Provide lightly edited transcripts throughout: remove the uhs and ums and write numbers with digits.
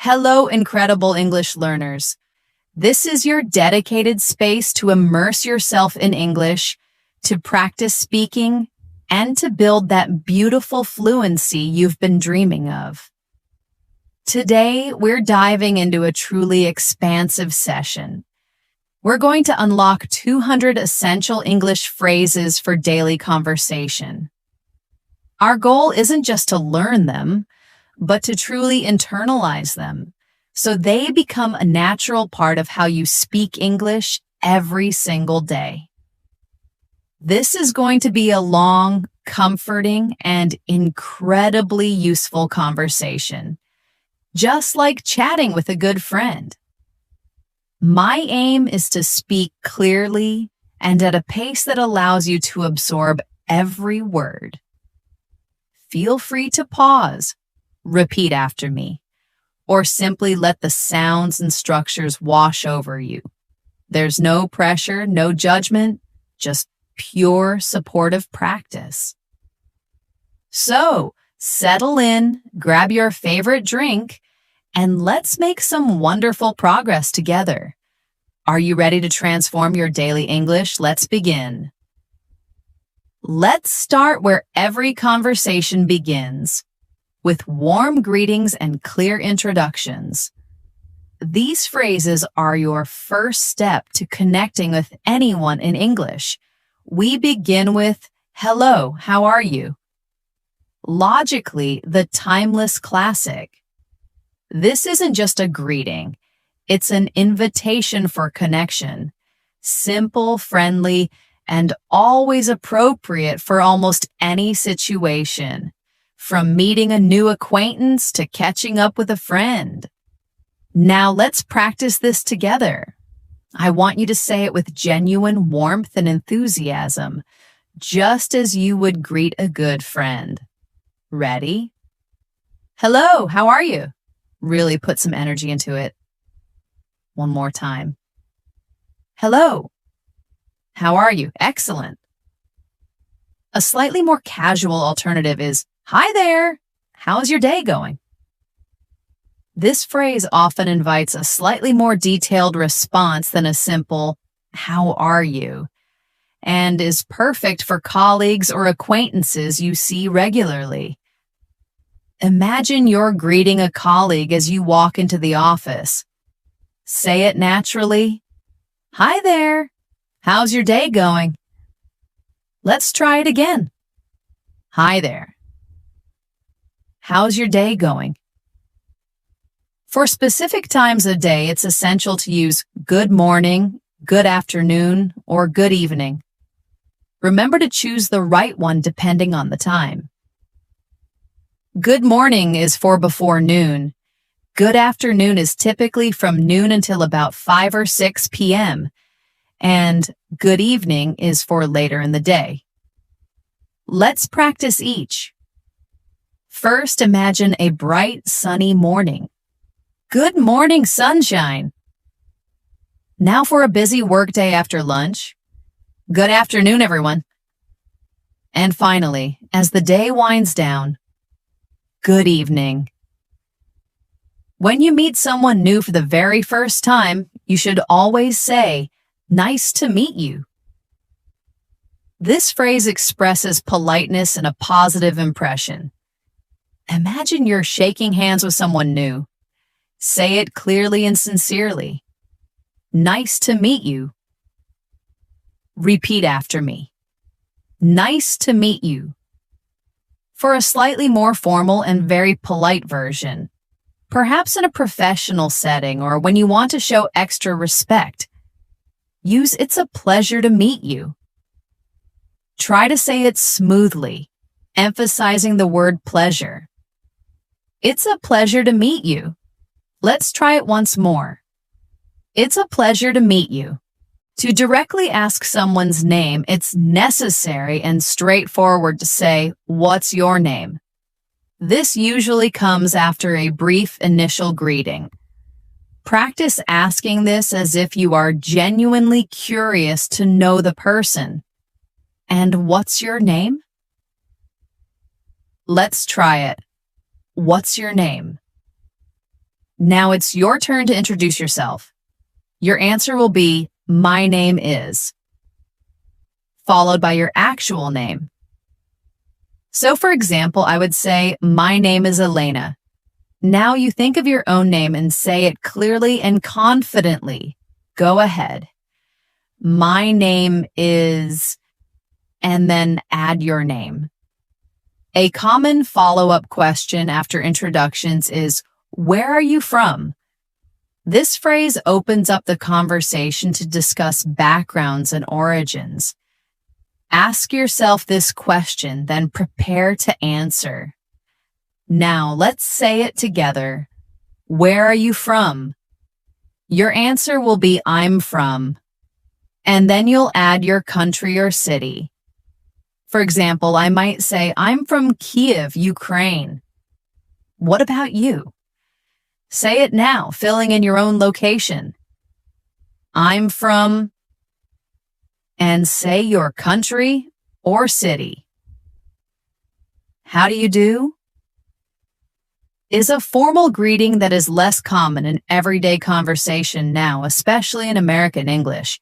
Hello, incredible English learners. This is your dedicated space to immerse yourself in English, to practice speaking, and to build that beautiful fluency you've been dreaming of. Today, we're diving into a truly expansive session. We're going to unlock 200 essential English phrases for daily conversation. Our goal isn't just to learn them, but to truly internalize them, so they become a natural part of how you speak English every single day. This is going to be a long, comforting, and incredibly useful conversation, just like chatting with a good friend. My aim is to speak clearly and at a pace that allows you to absorb every word. Feel free to pause, repeat after me, or simply let the sounds and structures wash over you. There's no pressure, no judgment, just pure supportive practice. So, settle in, grab your favorite drink, and let's make some wonderful progress together. Are you ready to transform your daily English? Let's begin. Let's start where every conversation begins, with warm greetings and clear introductions. These phrases are your first step to connecting with anyone in English. We begin with, "Hello, how are you?" Logically, the timeless classic. This isn't just a greeting. It's an invitation for connection. Simple, friendly, and always appropriate for almost any situation. From meeting a new acquaintance to catching up with a friend. Now let's practice this together. I want you to say it with genuine warmth and enthusiasm, just as you would greet a good friend. Ready? Hello, how are you? Really put some energy into it. One more time. Hello, how are you? Excellent. A slightly more casual alternative is, "Hi there, how's your day going?" This phrase often invites a slightly more detailed response than a simple, "How are you?" and is perfect for colleagues or acquaintances you see regularly. Imagine you're greeting a colleague as you walk into the office. Say it naturally. "Hi there, how's your day going?" Let's try it again. "Hi there. How's your day going?" For specific times of day, it's essential to use good morning, good afternoon, or good evening. Remember to choose the right one depending on the time. Good morning is for before noon. Good afternoon is typically from noon until about 5 or 6 p.m., and good evening is for later in the day. Let's practice each. First, imagine a bright, sunny morning. Good morning, sunshine. Now for a busy workday after lunch. Good afternoon, everyone. And finally, as the day winds down, good evening. When you meet someone new for the very first time, you should always say, "Nice to meet you." This phrase expresses politeness and a positive impression. Imagine you're shaking hands with someone new. Say it clearly and sincerely. "Nice to meet you." Repeat after me. "Nice to meet you." For a slightly more formal and very polite version, perhaps in a professional setting or when you want to show extra respect, use "It's a pleasure to meet you." Try to say it smoothly, emphasizing the word pleasure. "It's a pleasure to meet you." Let's try it once more. "It's a pleasure to meet you." To directly ask someone's name, it's necessary and straightforward to say, "What's your name?" This usually comes after a brief initial greeting. Practice asking this as if you are genuinely curious to know the person. "And what's your name?" Let's try it. What's your name? Now it's your turn to introduce yourself. Your answer will be, "My name is," followed by your actual name. So for example, I would say, "My name is Elena." Now you think of your own name and say it clearly and confidently. Go ahead. "My name is," and then add your name. A common follow-up question after introductions is, "Where are you from?" This phrase opens up the conversation to discuss backgrounds and origins. Ask yourself this question, then prepare to answer. Now, let's say it together. Where are you from? Your answer will be, "I'm from," and then you'll add your country or city. For example, I might say, "I'm from Kiev, Ukraine." What about you? Say it now, filling in your own location. "I'm from," and say your country or city. "How do you do?" is a formal greeting that is less common in everyday conversation now, especially in American English,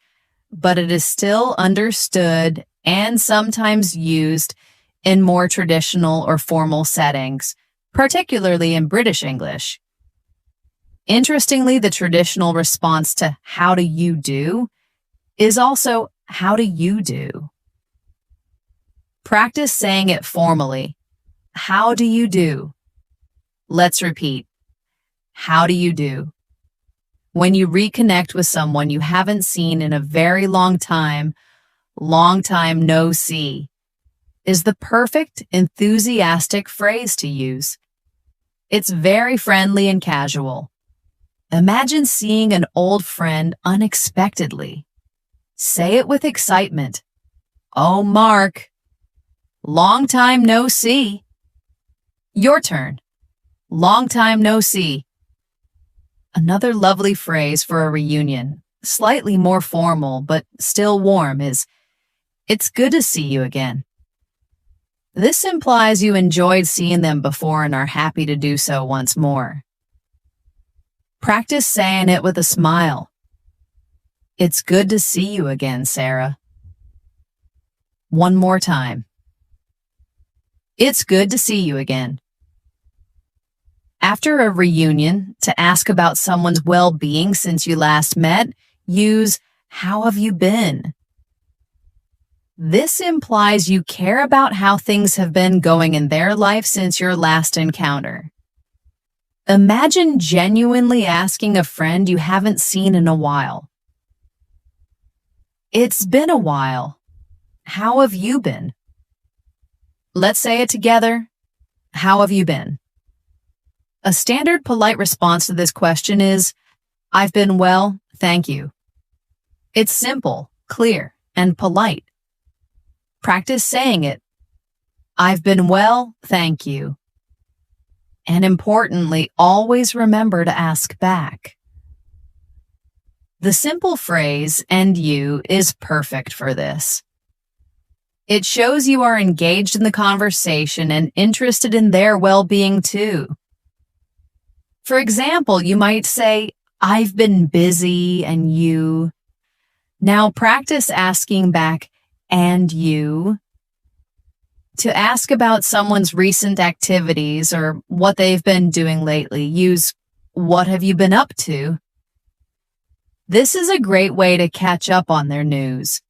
but it is still understood and sometimes used in more traditional or formal settings, particularly in British English. Interestingly, the traditional response to "how do you do" is also "how do you do?" Practice saying it formally. How do you do? Let's repeat. How do you do? When you reconnect with someone you haven't seen in a very long time no see, is the perfect, enthusiastic phrase to use. It's very friendly and casual. Imagine seeing an old friend unexpectedly. Say it with excitement. "Oh, Mark, long time no see." Your turn. Long time no see. Another lovely phrase for a reunion, slightly more formal but still warm, is, "It's good to see you again." This implies you enjoyed seeing them before and are happy to do so once more. Practice saying it with a smile. "It's good to see you again, Sarah." One more time. "It's good to see you again." After a reunion, to ask about someone's well-being since you last met, use, "How have you been?" This implies you care about how things have been going in their life since your last encounter. Imagine genuinely asking a friend you haven't seen in a while. "It's been a while. How have you been?" Let's say it together. How have you been? A standard polite response to this question is, "I've been well, thank you." It's simple, clear, and polite. Practice saying it. "I've been well, thank you." And importantly, always remember to ask back. The simple phrase, "and you," is perfect for this. It shows you are engaged in the conversation and interested in their well-being too. For example, you might say, "I've been busy," and you. Now practice asking back, "and you?" To ask about someone's recent activities or what they've been doing lately, use, "What have you been up to?" This is a great way to catch up on their news.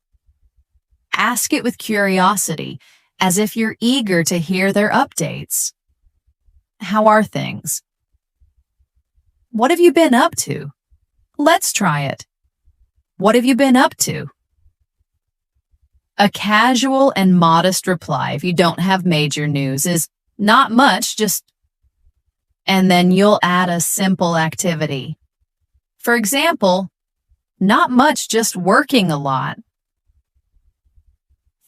Ask it with curiosity, as if you're eager to hear their updates. "How are things?" "What have you been up to?" Let's try it. "What have you been up to?" A casual and modest reply, if you don't have major news, is, "Not much, just," and then you'll add a simple activity. For example, "Not much, just working a lot."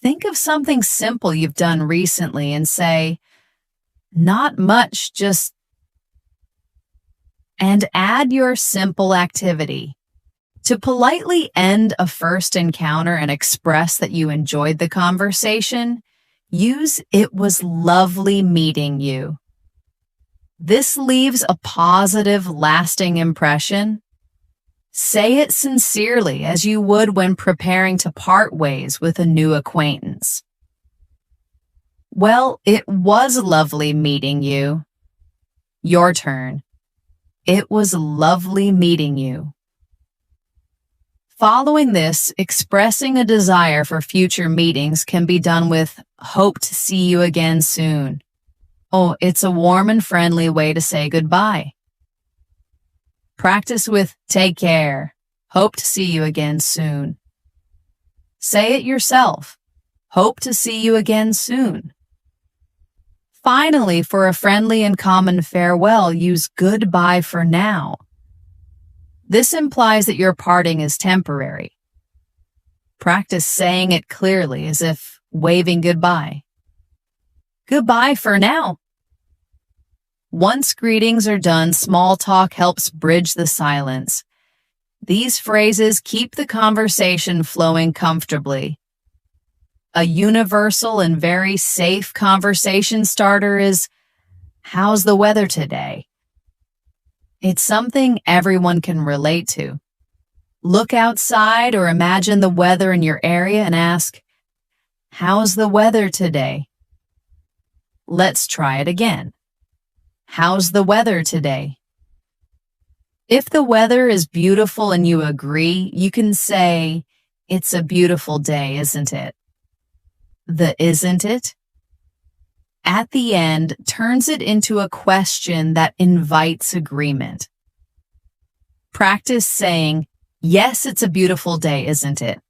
Think of something simple you've done recently and say, "Not much, just," and add your simple activity. To politely end a first encounter and express that you enjoyed the conversation, use, "It was lovely meeting you." This leaves a positive, lasting impression. Say it sincerely as you would when preparing to part ways with a new acquaintance. Well, it was lovely meeting you. Your turn. It was lovely meeting you. Following this, expressing a desire for future meetings can be done with hope to see you again soon. Oh, it's a warm and friendly way to say goodbye. Practice with take care. Hope to see you again soon. Say it yourself. Hope to see you again soon. Finally, for a friendly and common farewell, use goodbye for now. This implies that your parting is temporary. Practice saying it clearly as if waving goodbye. Goodbye for now. Once greetings are done, small talk helps bridge the silence. These phrases keep the conversation flowing comfortably. A universal and very safe conversation starter is, "How's the weather today?" It's something everyone can relate to. Look outside or imagine the weather in your area and ask, "How's the weather today?" Let's try it again. How's the weather today? If the weather is beautiful and you agree, you can say, "It's a beautiful day, isn't it?" The "isn't it" at the end turns it into a question that invites agreement. Practice saying, "Yes, it's a beautiful day, isn't it?"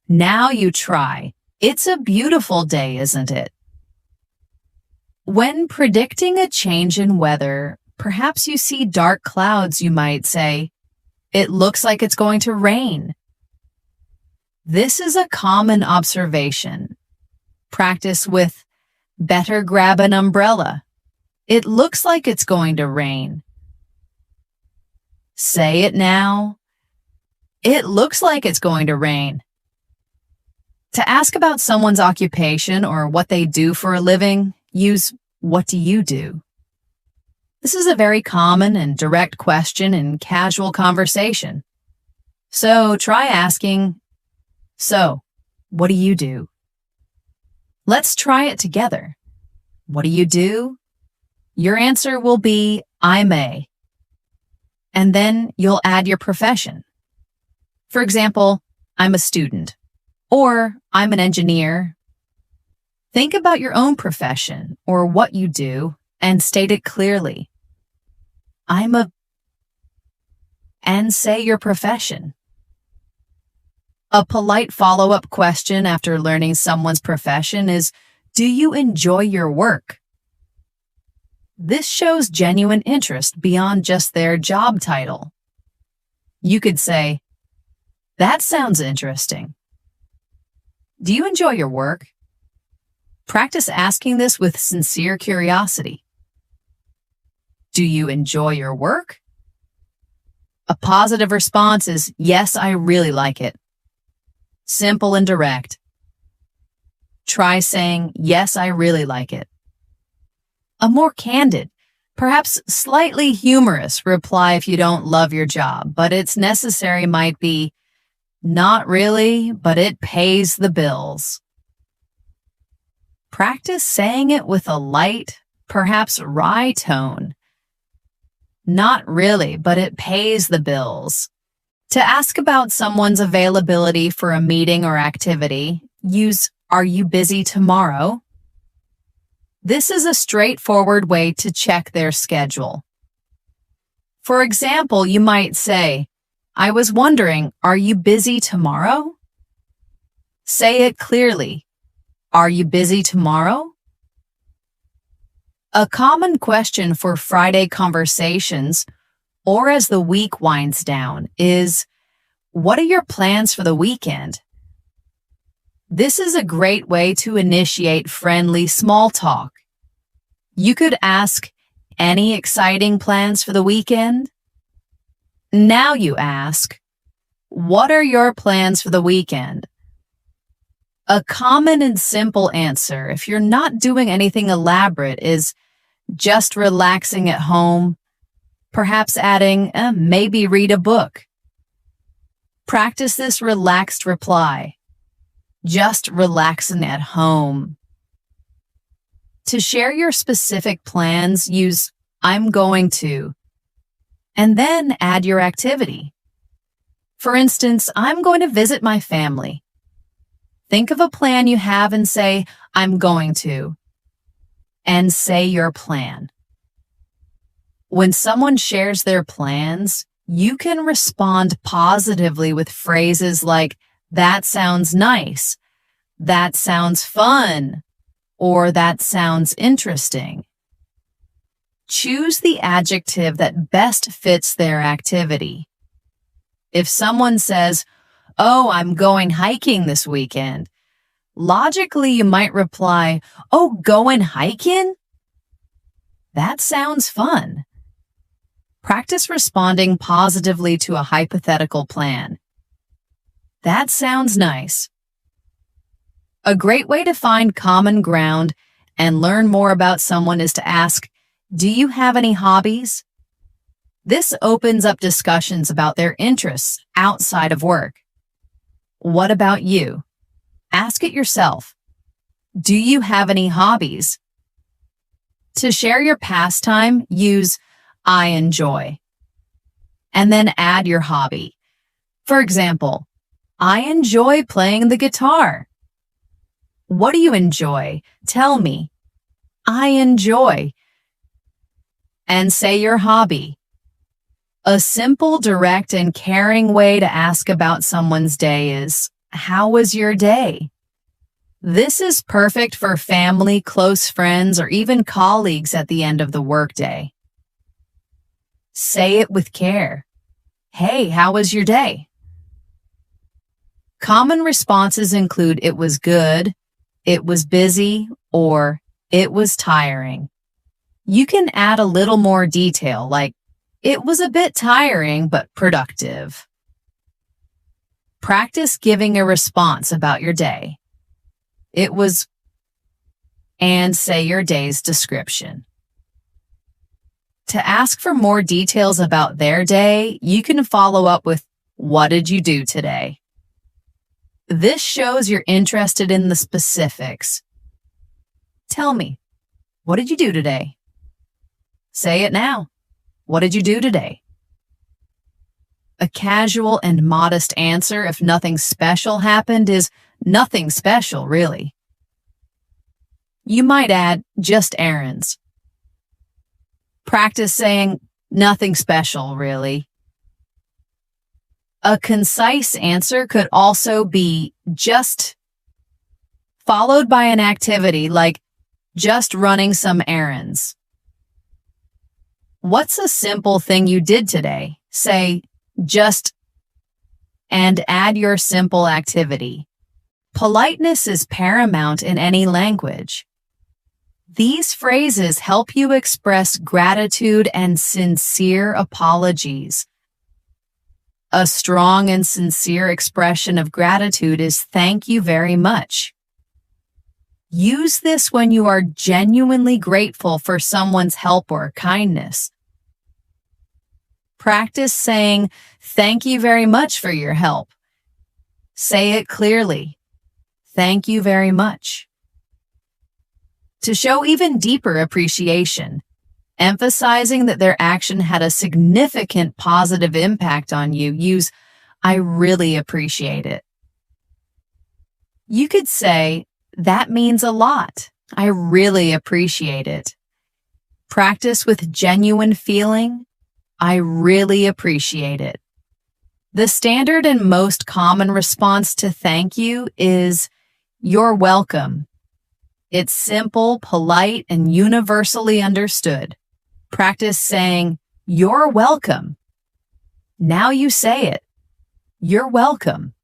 Now you try, "It's a beautiful day, isn't it?" When predicting a change in weather, perhaps you see dark clouds, you might say, "It looks like it's going to rain." This is a common observation. Practice with, "Better grab an umbrella. It looks like it's going to rain." Say it now. "It looks like it's going to rain." To ask about someone's occupation or what they do for a living, use "What do you do?" This is a very common and direct question in casual conversation. So try asking, "So, what do you do?" Let's try it together. What do you do? Your answer will be, "I may." And then you'll add your profession. For example, "I'm a student," or "I'm an engineer." Think about your own profession or what you do and state it clearly. And say your profession. A polite follow-up question after learning someone's profession is, "Do you enjoy your work?" This shows genuine interest beyond just their job title. You could say, "That sounds interesting." Do you enjoy your work? Practice asking this with sincere curiosity. Do you enjoy your work? A positive response is, "Yes, I really like it." Simple and direct. Try saying, "Yes, I really like it." A more candid, perhaps slightly humorous reply if you don't love your job, but it's necessary might be, "Not really, but it pays the bills." Practice saying it with a light, perhaps wry tone. Not really, but it pays the bills. To ask about someone's availability for a meeting or activity, use "Are you busy tomorrow?" This is a straightforward way to check their schedule. For example, you might say, "I was wondering, are you busy tomorrow?" Say it clearly. Are you busy tomorrow? A common question for Friday conversations, or as the week winds down, is, "What are your plans for the weekend?" This is a great way to initiate friendly small talk. You could ask, "Any exciting plans for the weekend?" Now you ask, "What are your plans for the weekend?" A common and simple answer, if you're not doing anything elaborate, is, just relaxing at home, perhaps adding, maybe read a book. Practice this relaxed reply, just relaxing at home. To share your specific plans, use I'm going to, and then add your activity. For instance, I'm going to visit my family. Think of a plan you have and say, I'm going to, and say your plan. When someone shares their plans, you can respond positively with phrases like, that sounds nice, that sounds fun, or that sounds interesting. Choose the adjective that best fits their activity. If someone says, oh, I'm going hiking this weekend, logically you might reply, oh, going hiking? That sounds fun. Practice responding positively to a hypothetical plan. That sounds nice. A great way to find common ground and learn more about someone is to ask, do you have any hobbies? This opens up discussions about their interests outside of work. What about you? Ask it yourself. Do you have any hobbies? To share your pastime, use I enjoy, and then add your hobby. For example, I enjoy playing the guitar. What do you enjoy? Tell me. I enjoy. And say your hobby. A simple, direct, and caring way to ask about someone's day is, how was your day? This is perfect for family, close friends, or even colleagues at the end of the workday. Say it with care. Hey, how was your day? Common responses include it was good, it was busy, or it was tiring. You can add a little more detail, like it was a bit tiring but productive. Practice giving a response about your day. It was, and say your day's description. To ask for more details about their day, you can follow up with, what did you do today? This shows you're interested in the specifics. Tell me, what did you do today? Say it now. What did you do today? A casual and modest answer, if nothing special happened, is nothing special, really. You might add, just errands. Practice saying, nothing special, really. A concise answer could also be just, followed by an activity like just running some errands. What's a simple thing you did today? Say, just, and add your simple activity. Politeness is paramount in any language. These phrases help you express gratitude and sincere apologies. A strong and sincere expression of gratitude is thank you very much. Use this when you are genuinely grateful for someone's help or kindness. Practice saying thank you very much for your help. Say it clearly. Thank you very much. To show even deeper appreciation, emphasizing that their action had a significant positive impact on you, use I really appreciate it. You could say, that means a lot. I really appreciate it. Practice with genuine feeling. I really appreciate it. The standard and most common response to thank you is, you're welcome. It's simple, polite, and universally understood. Practice saying, you're welcome. Now you say it. You're welcome.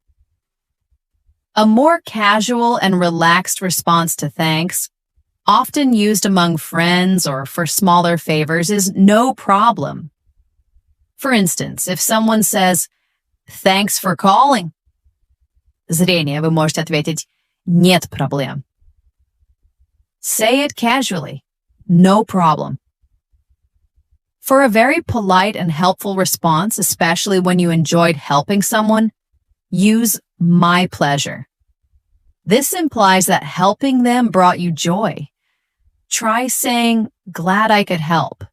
A more casual and relaxed response to thanks, often used among friends or for smaller favors, is no problem. For instance, if someone says, thanks for calling, зрение, вы можете ответить, нет проблем. Say it casually. no problem. For a very polite and helpful response, especially when you enjoyed helping someone, use my pleasure. This implies that helping them brought you joy. Try saying, glad I could help.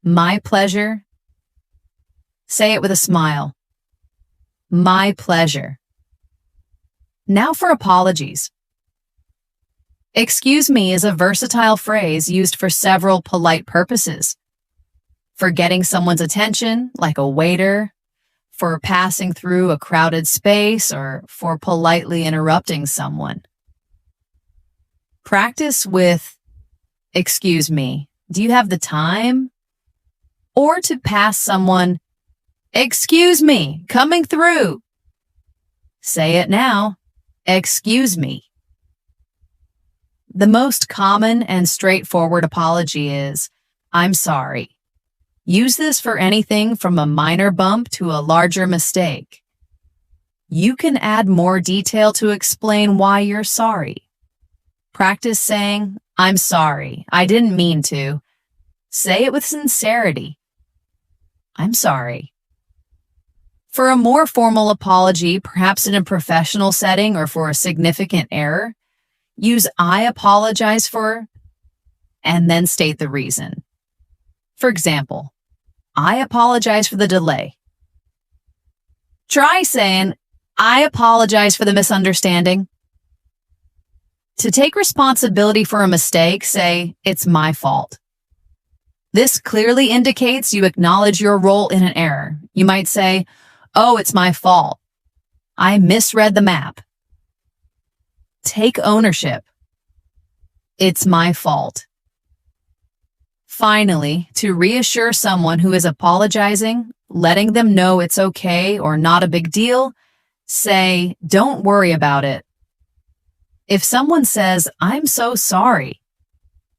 My pleasure. Say it with a smile. My pleasure. Now for apologies. Excuse me is a versatile phrase used for several polite purposes. For getting someone's attention, like a waiter, for passing through a crowded space, or for politely interrupting someone. Practice with, excuse me, do you have the time? Or to pass someone, excuse me, coming through. Say it now, excuse me. The most common and straightforward apology is, I'm sorry. Use this for anything from a minor bump to a larger mistake. You can add more detail to explain why you're sorry. Practice saying, I'm sorry, I didn't mean to. Say it with sincerity. I'm sorry. For a more formal apology, perhaps in a professional setting or for a significant error, use I apologize for, and then state the reason. For example, I apologize for the delay. Try saying, I apologize for the misunderstanding. To take responsibility for a mistake, say, it's my fault. This clearly indicates you acknowledge your role in an error. You might say, oh, it's my fault. I misread the map. Take ownership. It's my fault. Finally, to reassure someone who is apologizing, letting them know it's okay or not a big deal, say, don't worry about it. If someone says, I'm so sorry,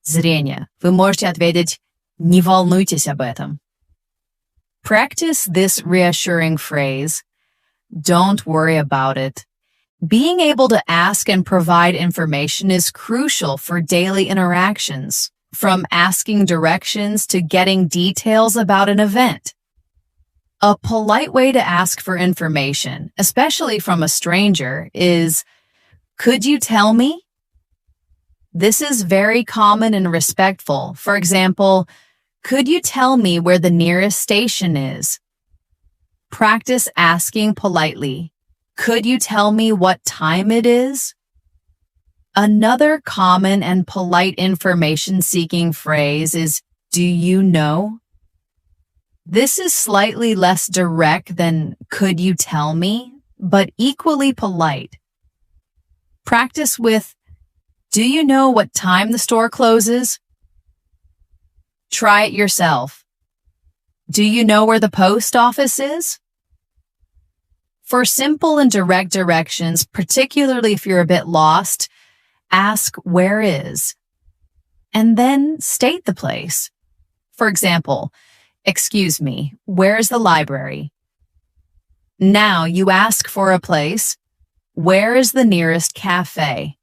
зрение, вы можете ответить, не волнуйтесь об этом. Practice this reassuring phrase, don't worry about it. Being able to ask and provide information is crucial for daily interactions, from asking directions to getting details about an event. A polite way to ask for information, especially from a stranger, is, could you tell me? This is very common and respectful. For example, could you tell me where the nearest station is? Practice asking politely, could you tell me what time it is? Another common and polite information-seeking phrase is, do you know? This is slightly less direct than, could you tell me, but equally polite. Practice with, do you know what time the store closes? Try it yourself. Do you know where the post office is? For simple and direct directions, particularly if you're a bit lost, ask where is, and then state the place. For example, excuse me, where's the library? Now you ask for a place. Where is the nearest cafe?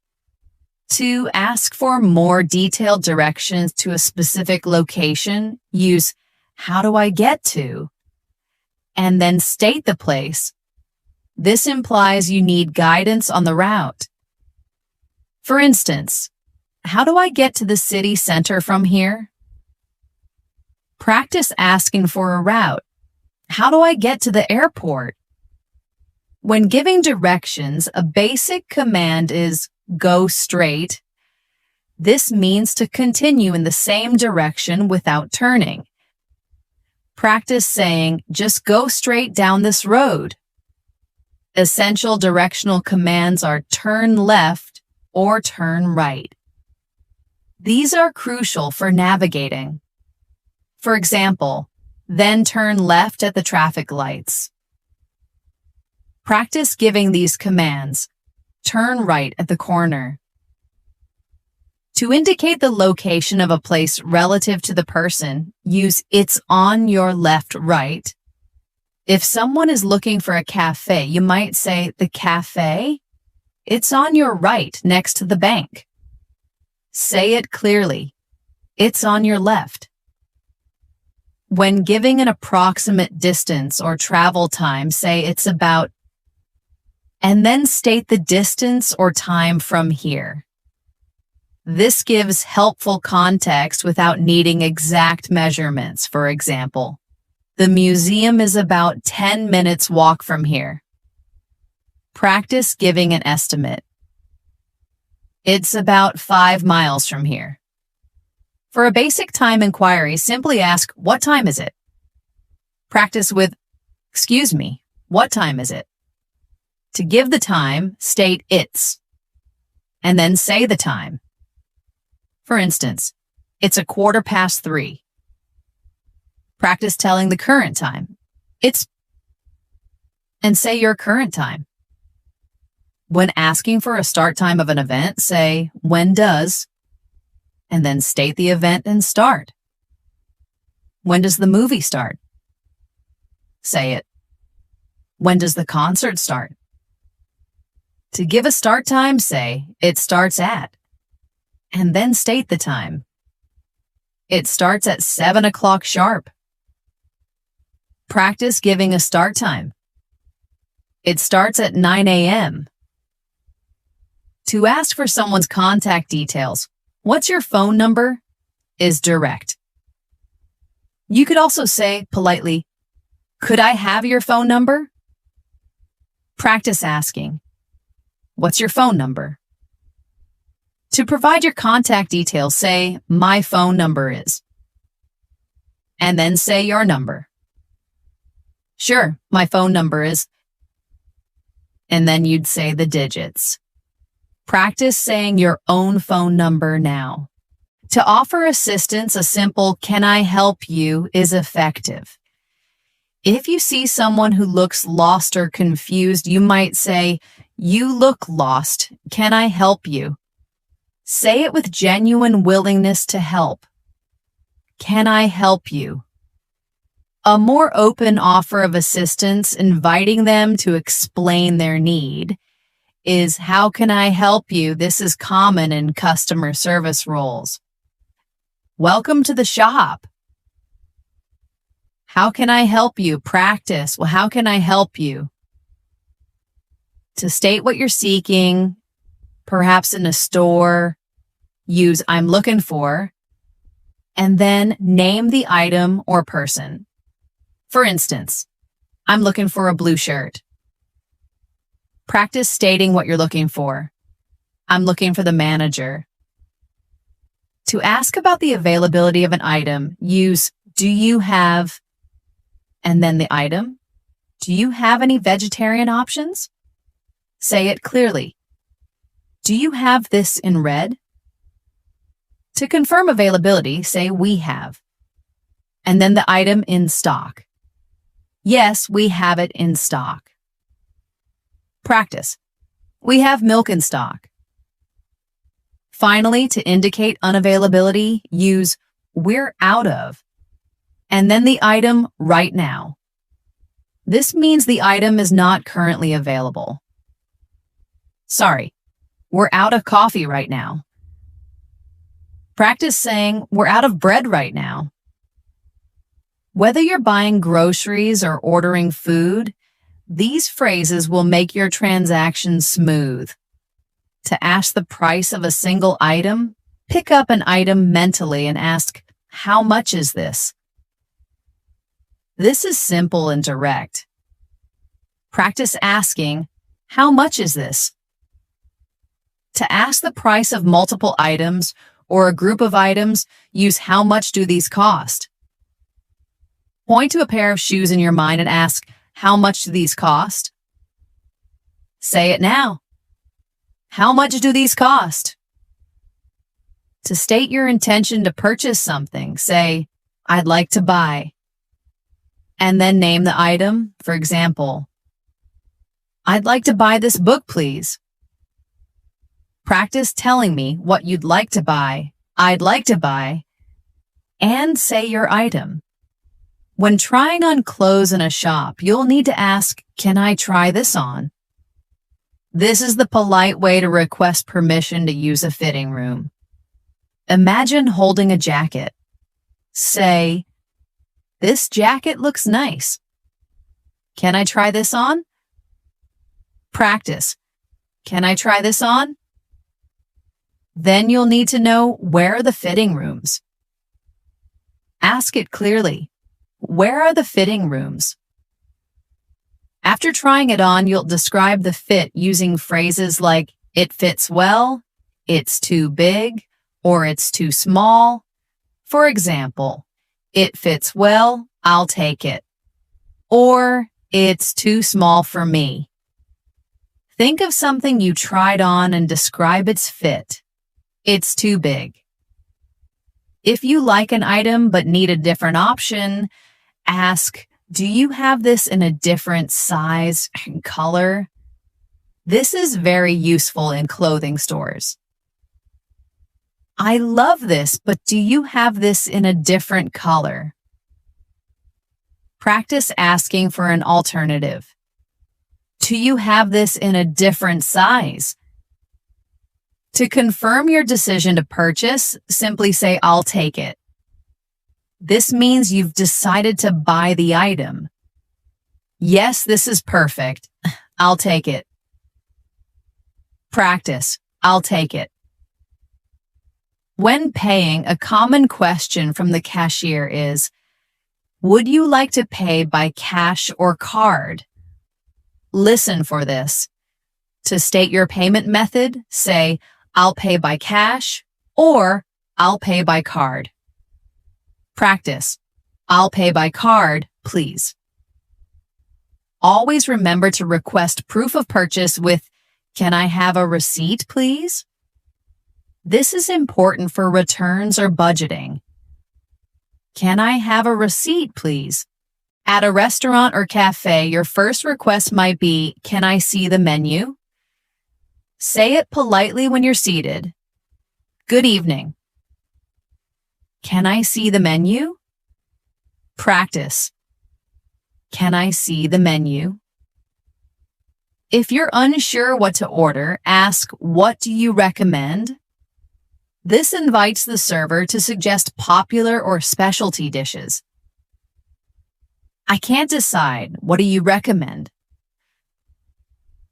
To ask for more detailed directions to a specific location, use how do I get to? And then state the place. This implies you need guidance on the route. For instance, how do I get to the city center from here? Practice asking for a route. How do I get to the airport? When giving directions, a basic command is go straight. This means to continue in the same direction without turning. Practice saying, just go straight down this road. Essential directional commands are turn left or turn right. These are crucial for navigating. For example, then turn left at the traffic lights. Practice giving these commands. Turn right at the corner. To indicate the location of a place relative to the person, use it's on your left, right. If someone is looking for a cafe, you might say, the cafe? It's on your right, next to the bank. Say it clearly. It's on your left. When giving an approximate distance or travel time, say it's about, and then state the distance or time from here. This gives helpful context without needing exact measurements. For example, the museum is about 10 minutes walk from here. Practice giving an estimate. It's about 5 miles from here. For a basic time inquiry, simply ask, what time is it? Practice with, excuse me, what time is it? To give the time, state it's, and then say the time. For instance, it's 3:15. Practice telling the current time. It's, and say your current time. When asking for a start time of an event, say, when does, and then state the event and start. When does the movie start? Say it. When does the concert start? To give a start time, say, it starts at, and then state the time. It starts at 7 o'clock sharp. Practice giving a start time. It starts at 9 a.m. To ask for someone's contact details, what's your phone number, is direct. You could also say politely, could I have your phone number? Practice asking, what's your phone number? To provide your contact details, say, my phone number is, and then say your number. Sure, my phone number is, and then you'd say the digits. Practice saying your own phone number now. To offer assistance, a simple, can I help you, is effective. If you see someone who looks lost or confused, you might say, you look lost. Can I help you? Say it with genuine willingness to help. Can I help you? A more open offer of assistance, inviting them to explain their need, is how can I help you? This is common in customer service roles. Welcome to the shop. How can I help you? Practice. Well, how can I help you? To state what you're seeking, perhaps in a store, use I'm looking for, and then name the item or person. For instance, I'm looking for a blue shirt. Practice stating what you're looking for. I'm looking for the manager. To ask about the availability of an item, use do you have, and then the item. Do you have any vegetarian options? Say it clearly. Do you have this in red? To confirm availability, say we have, and then the item in stock. Yes, we have it in stock. Practice. We have milk in stock. Finally, to indicate unavailability, use we're out of, and then the item right now. This means the item is not currently available. Sorry, we're out of coffee right now. Practice saying we're out of bread right now. Whether you're buying groceries or ordering food, these phrases will make your transaction smooth. To ask the price of a single item, pick up an item mentally and ask, how much is this? This is simple and direct. Practice asking, how much is this? To ask the price of multiple items or a group of items, use how much do these cost? Point to a pair of shoes in your mind and ask, how much do these cost? Say it now. How much do these cost? To state your intention to purchase something, say, I'd like to buy, and then name the item. For example, I'd like to buy this book, please. Practice telling me what you'd like to buy, I'd like to buy, and say your item. When trying on clothes in a shop, you'll need to ask, can I try this on? This is the polite way to request permission to use a fitting room. Imagine holding a jacket. Say, "This jacket looks nice. Can I try this on?" Practice. "Can I try this on?" Then you'll need to know, where are the fitting rooms? Ask it clearly. Where are the fitting rooms? After trying it on, you'll describe the fit using phrases like, "It fits well," "It's too big," or "It's too small." For example, "It fits well, I'll take it." Or, "It's too small for me." Think of something you tried on and describe its fit. "It's too big." If you like an item but need a different option, ask, "Do you have this in a different size and color?" This is very useful in clothing stores. "I love this, but do you have this in a different color?" Practice asking for an alternative. "Do you have this in a different size?" To confirm your decision to purchase, simply say, "I'll take it." This means you've decided to buy the item. "Yes, this is perfect. I'll take it." Practice, "I'll take it." When paying, a common question from the cashier is, "Would you like to pay by cash or card?" Listen for this. To state your payment method, say, "I'll pay by cash," or "I'll pay by card." Practice, "I'll pay by card, please." Always remember to request proof of purchase with, "Can I have a receipt, please?" This is important for returns or budgeting. "Can I have a receipt, please?" At a restaurant or cafe, your first request might be, "Can I see the menu?" Say it politely when you're seated. "Good evening. Can I see the menu?" Practice. "Can I see the menu?" If you're unsure what to order, ask, "What do you recommend?" This invites the server to suggest popular or specialty dishes. "I can't decide. What do you recommend?"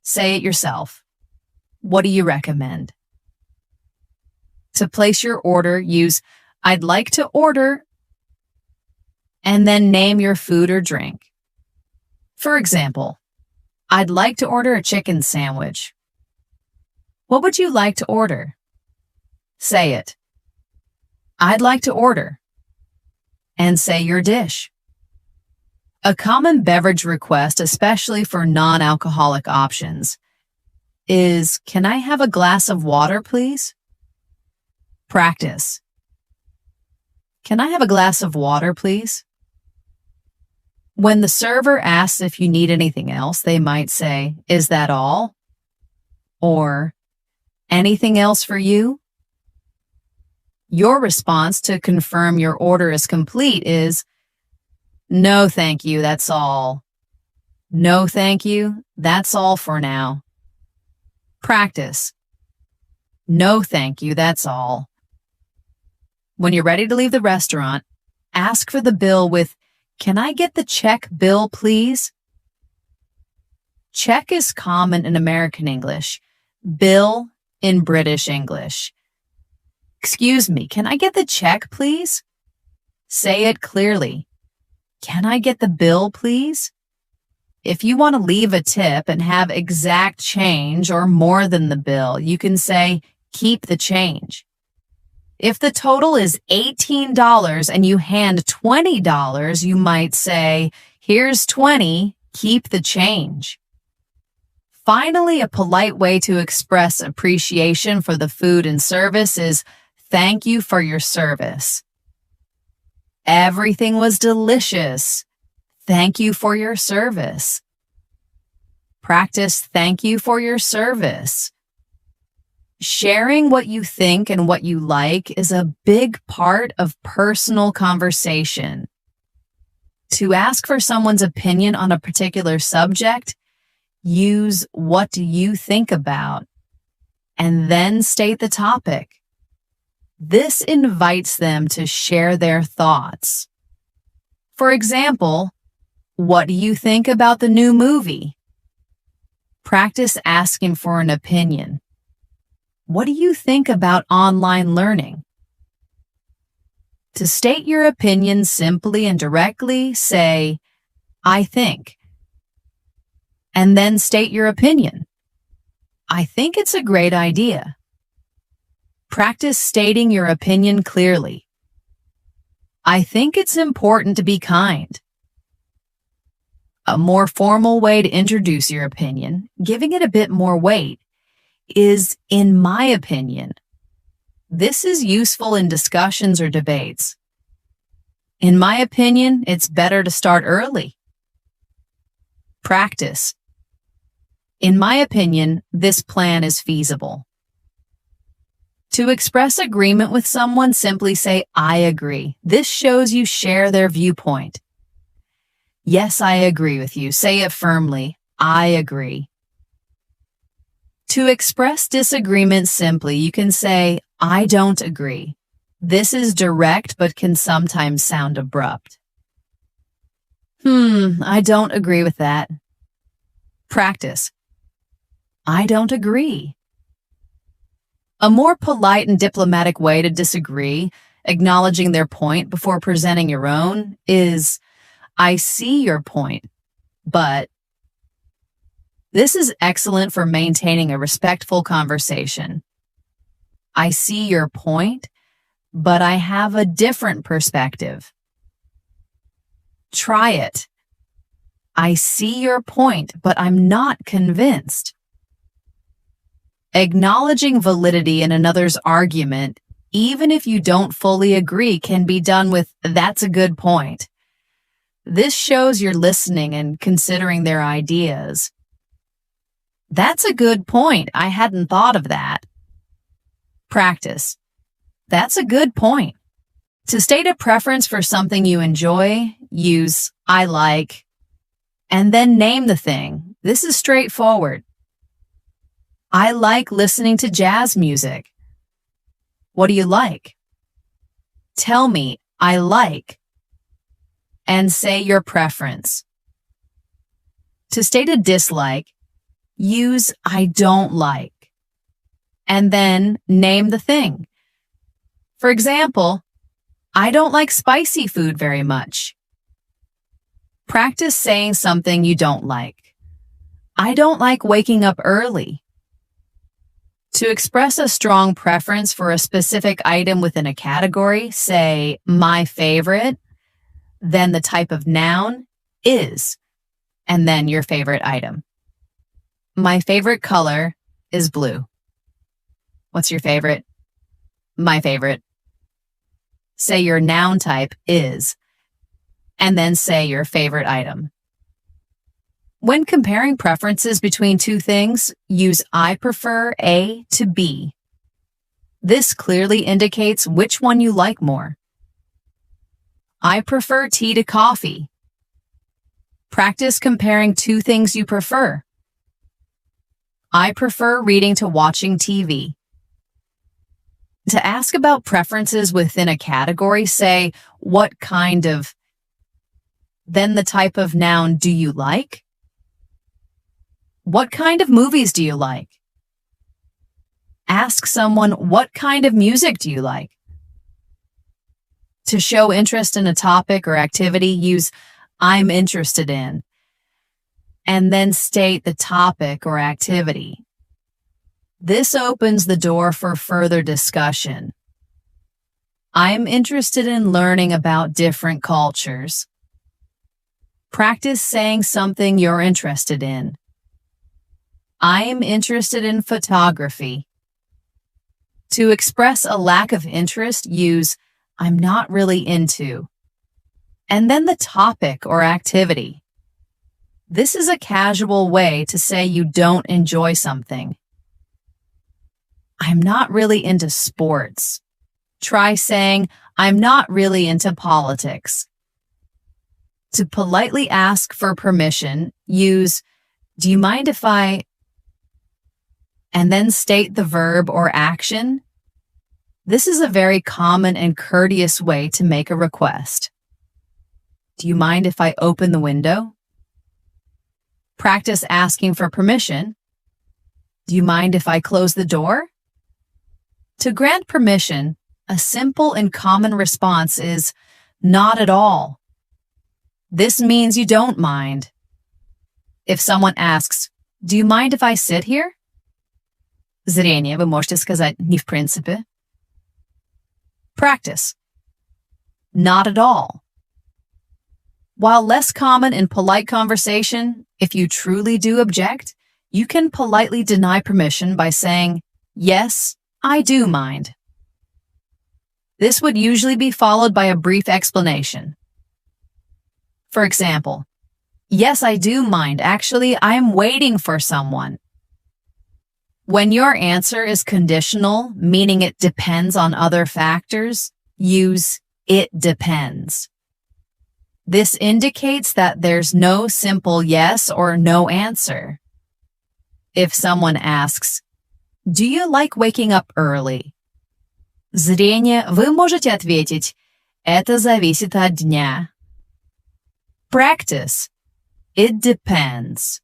Say it yourself. "What do you recommend?" To place your order, use, "I'd like to order," and then name your food or drink. For example, "I'd like to order a chicken sandwich." "What would you like to order?" Say it. "I'd like to order," and say your dish. A common beverage request, especially for non-alcoholic options, is, "Can I have a glass of water, please?" Practice. "Can I have a glass of water, please?" When the server asks if you need anything else, they might say, "Is that all?" Or, "Anything else for you?" Your response to confirm your order is complete is, "No, thank you, that's all." "No, thank you, that's all for now." Practice. "No, thank you, that's all." When you're ready to leave the restaurant, ask for the bill with, "Can I get the check bill, please?" Check is common in American English, bill in British English. "Excuse me, can I get the check, please?" Say it clearly. "Can I get the bill, please?" If you want to leave a tip and have exact change or more than the bill, you can say, "Keep the change." If the total is $18 and you hand $20, you might say, "Here's 20, keep the change." Finally, a polite way to express appreciation for the food and service is, "Thank you for your service." "Everything was delicious. Thank you for your service." Practice, "Thank you for your service." Sharing what you think and what you like is a big part of personal conversation. To ask for someone's opinion on a particular subject, use "What do you think about?" and then state the topic. This invites them to share their thoughts. For example, what do you think about the new movie? Practice asking for an opinion. What do you think about online learning? To state your opinion simply and directly, say, I think, and then state your opinion. I think it's a great idea. Practice stating your opinion clearly. I think it's important to be kind. A more formal way to introduce your opinion, giving it a bit more weight, is in my opinion. This is useful in discussions or debates. In my opinion, it's better to start early. Practice. In my opinion, this plan is feasible. To express agreement with someone, simply say, I agree. This shows you share their viewpoint. Yes, I agree with you. Say it firmly. I agree. To express disagreement simply, you can say, I don't agree. This is direct but can sometimes sound abrupt. I don't agree with that. Practice. I don't agree. A more polite and diplomatic way to disagree, acknowledging their point before presenting your own, is, I see your point, but this is excellent for maintaining a respectful conversation. I see your point, but I have a different perspective. Try it. I see your point, but I'm not convinced. Acknowledging validity in another's argument, even if you don't fully agree, can be done with, that's a good point. This shows you're listening and considering their ideas. That's a good point. I hadn't thought of that. Practice. That's a good point. To state a preference for something you enjoy, use I like, and then name the thing. This is straightforward. I like listening to jazz music. What do you like? Tell me, I like, and say your preference. To state a dislike, use I don't like, and then name the thing. For example, I don't like spicy food very much. Practice saying something you don't like. I don't like waking up early. To express a strong preference for a specific item within a category, say, my favorite, then the type of noun, is, and then your favorite item. My favorite color is blue. What's your favorite? My favorite. Say your noun type is, and then say your favorite item. When comparing preferences between two things, use I prefer A to B. This clearly indicates which one you like more. I prefer tea to coffee. Practice comparing two things you prefer. I prefer reading to watching TV. To ask about preferences within a category, say, what kind of, then the type of noun do you like? What kind of movies do you like? Ask someone, what kind of music do you like? To show interest in a topic or activity, use I'm interested in, and then state the topic or activity. This opens the door for further discussion. I'm interested in learning about different cultures. Practice saying something you're interested in. I am interested in photography. To express a lack of interest, use I'm not really into, and then the topic or activity. This is a casual way to say you don't enjoy something. I'm not really into sports. Try saying, I'm not really into politics. To politely ask for permission, use, do you mind if I, and then state the verb or action. This is a very common and courteous way to make a request. Do you mind if I open the window? Practice asking for permission. Do you mind if I close the door? To grant permission, a simple and common response is not at all. This means you don't mind. If someone asks, do you mind if I sit here? Зрение, вы можете сказать не в принципе. Practice. Not at all. While less common in polite conversation, if you truly do object, you can politely deny permission by saying, yes, I do mind. This would usually be followed by a brief explanation. For example, yes, I do mind. Actually, I am waiting for someone. When your answer is conditional, meaning it depends on other factors, use it depends. This indicates that there's no simple yes or no answer. If someone asks, do you like waking up early? Зрение, вы можете ответить, это зависит от дня. Practice. It depends.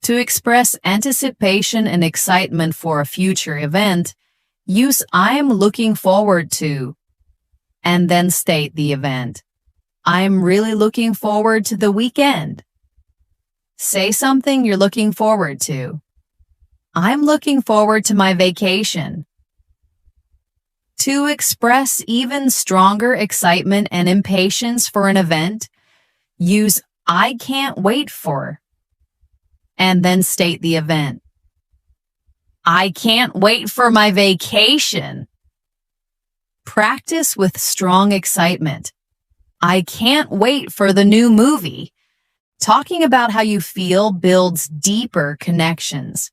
To express anticipation and excitement for a future event, use I'm looking forward to, and then state the event. I'm really looking forward to the weekend. Say something you're looking forward to. I'm looking forward to my vacation. To express even stronger excitement and impatience for an event, use I can't wait for, and then state the event. I can't wait for my vacation. Practice with strong excitement. I can't wait for the new movie. Talking about how you feel builds deeper connections.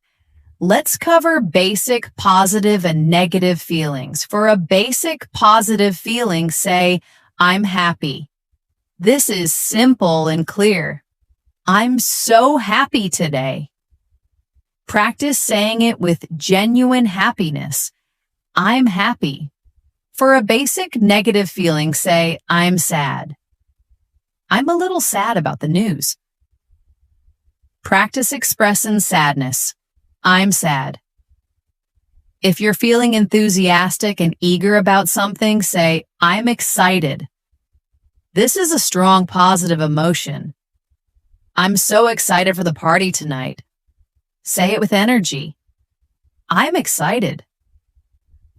Let's cover basic positive and negative feelings. For a basic positive feeling, say, I'm happy. This is simple and clear. I'm so happy today. Practice saying it with genuine happiness. I'm happy. For a basic negative feeling, say, I'm sad. I'm a little sad about the news. Practice expressing sadness. I'm sad. If you're feeling enthusiastic and eager about something, say, I'm excited. This is a strong positive emotion. I'm so excited for the party tonight. Say it with energy. I'm excited.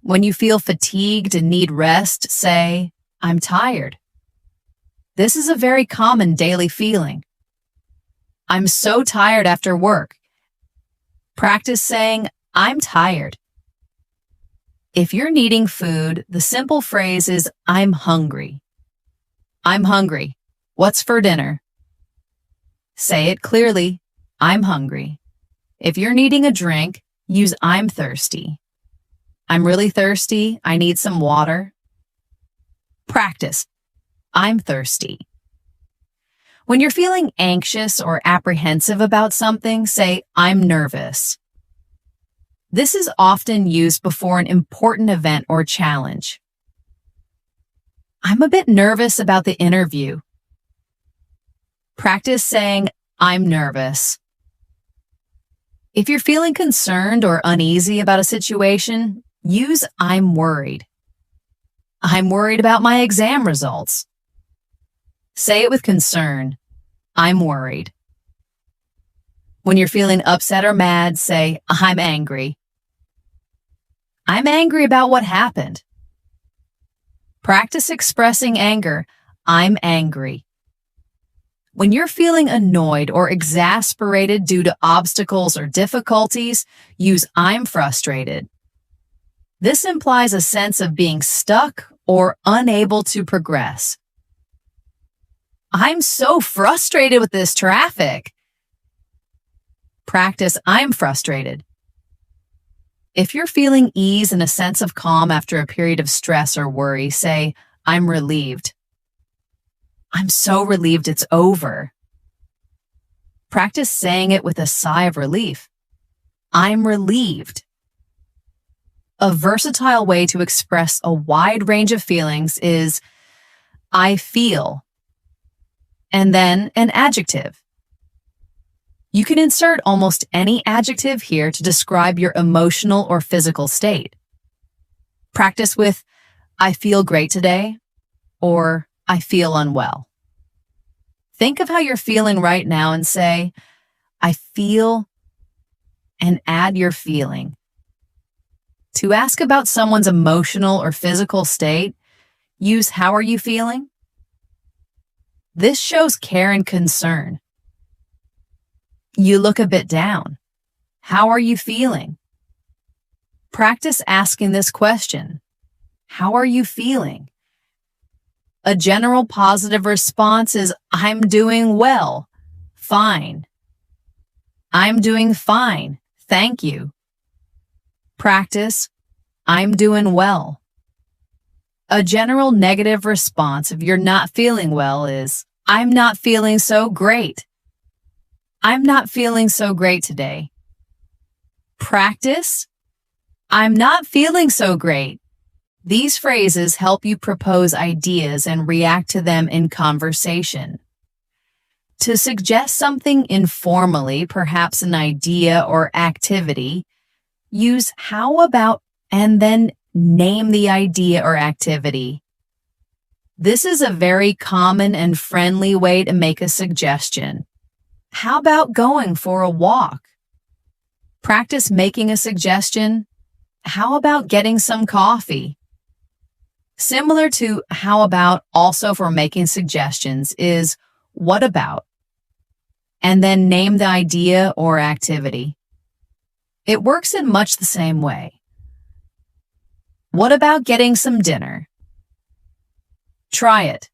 When you feel fatigued and need rest, say, I'm tired. This is a very common daily feeling. I'm so tired after work. Practice saying, I'm tired. If you're needing food, the simple phrase is, I'm hungry. I'm hungry. What's for dinner? Say it clearly, I'm hungry. If you're needing a drink, use I'm thirsty. I'm really thirsty. I need some water. Practice. I'm thirsty. When you're feeling anxious or apprehensive about something, say, I'm nervous. This is often used before an important event or challenge. I'm a bit nervous about the interview. Practice saying, I'm nervous. If you're feeling concerned or uneasy about a situation, use I'm worried. I'm worried about my exam results. Say it with concern. I'm worried. When you're feeling upset or mad, say, I'm angry. I'm angry about what happened. Practice expressing anger. I'm angry. When you're feeling annoyed or exasperated due to obstacles or difficulties, use I'm frustrated. This implies a sense of being stuck or unable to progress. I'm so frustrated with this traffic. Practice I'm frustrated. If you're feeling ease and a sense of calm after a period of stress or worry, say, I'm relieved. I'm so relieved it's over. Practice saying it with a sigh of relief. I'm relieved. A versatile way to express a wide range of feelings is I feel, and then an adjective. You can insert almost any adjective here to describe your emotional or physical state. Practice with I feel great today or I feel unwell. Think of how you're feeling right now and say, I feel, and add your feeling. To ask about someone's emotional or physical state, use how are you feeling? This shows care and concern. You look a bit down. How are you feeling? Practice asking this question. How are you feeling? A general positive response is, I'm doing well, fine. I'm doing fine, thank you. Practice, I'm doing well. A general negative response if you're not feeling well is, I'm not feeling so great. I'm not feeling so great today. Practice, I'm not feeling so great. These phrases help you propose ideas and react to them in conversation. To suggest something informally, perhaps an idea or activity, use how about and then name the idea or activity. This is a very common and friendly way to make a suggestion. How about going for a walk? Practice making a suggestion. How about getting some coffee? Similar to how about also for making suggestions is what about? And then name the idea or activity. It works in much the same way. What about getting some dinner? Try it.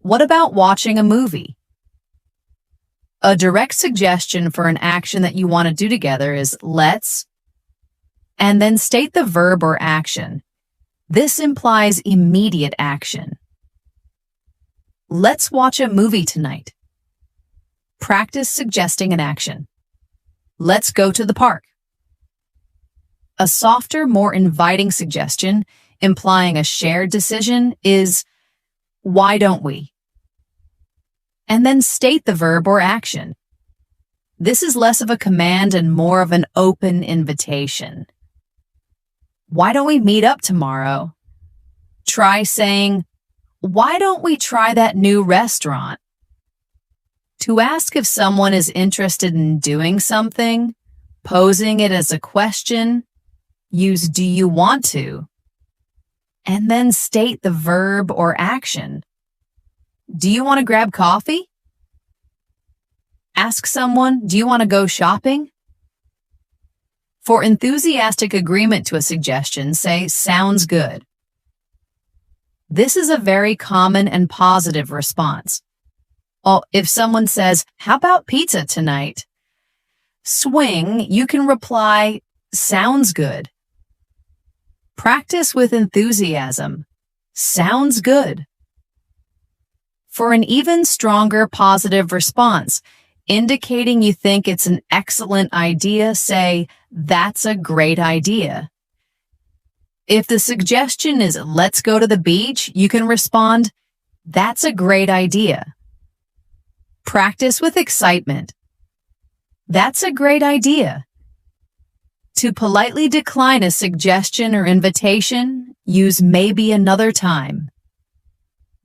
What about watching a movie? A direct suggestion for an action that you want to do together is let's, and then state the verb or action. This implies immediate action. Let's watch a movie tonight. Practice suggesting an action. Let's go to the park. A softer, more inviting suggestion, implying a shared decision, is why don't we? And then state the verb or action. This is less of a command and more of an open invitation. Why don't we meet up tomorrow? Try saying, why don't we try that new restaurant? To ask if someone is interested in doing something, posing it as a question, use do you want to? And then state the verb or action. Do you want to grab coffee? Ask someone, do you want to go shopping? For enthusiastic agreement to a suggestion, say, sounds good. This is a very common and positive response. Well, if someone says, how about pizza tonight? Swing, you can reply, sounds good. Practice with enthusiasm. Sounds good. For an even stronger positive response, indicating you think it's an excellent idea, say, that's a great idea. If the suggestion is, let's go to the beach, you can respond, that's a great idea. Practice with excitement. That's a great idea. To politely decline a suggestion or invitation, use maybe another time.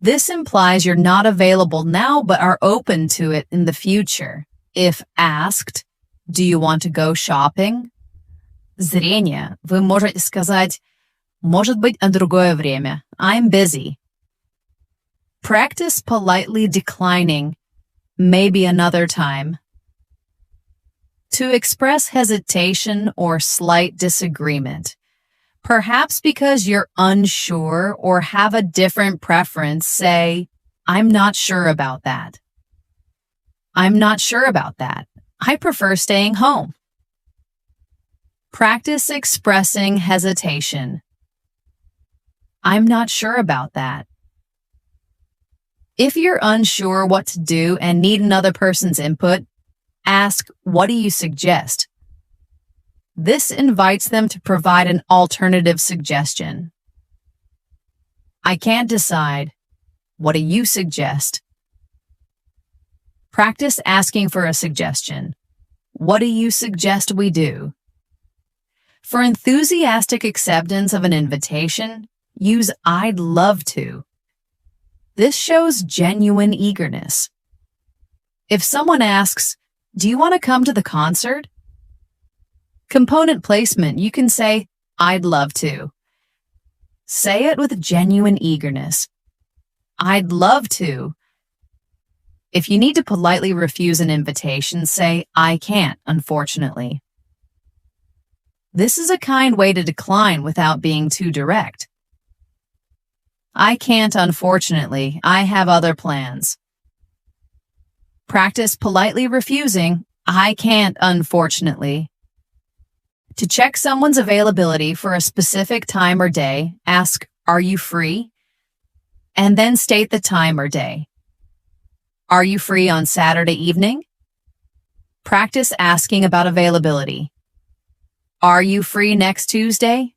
This implies you're not available now but are open to it in the future. If asked, do you want to go shopping? Зрение. Вы можете сказать, может быть, на другое время. I'm busy. Practice politely declining, maybe another time. To express hesitation or slight disagreement. Perhaps because you're unsure or have a different preference, say, I'm not sure about that. I'm not sure about that. I prefer staying home. Practice expressing hesitation. I'm not sure about that. If you're unsure what to do and need another person's input, ask, what do you suggest? This invites them to provide an alternative suggestion. I can't decide. What do you suggest? Practice asking for a suggestion. What do you suggest we do? For enthusiastic acceptance of an invitation, use I'd love to. This shows genuine eagerness. If someone asks, do you want to come to the concert? Component placement, you can say, I'd love to. Say it with genuine eagerness. I'd love to. If you need to politely refuse an invitation, say, I can't, unfortunately. This is a kind way to decline without being too direct. I can't, unfortunately. I have other plans. Practice politely refusing, I can't, unfortunately. To check someone's availability for a specific time or day, ask, are you free? And then state the time or day. Are you free on Saturday evening? Practice asking about availability. Are you free next Tuesday?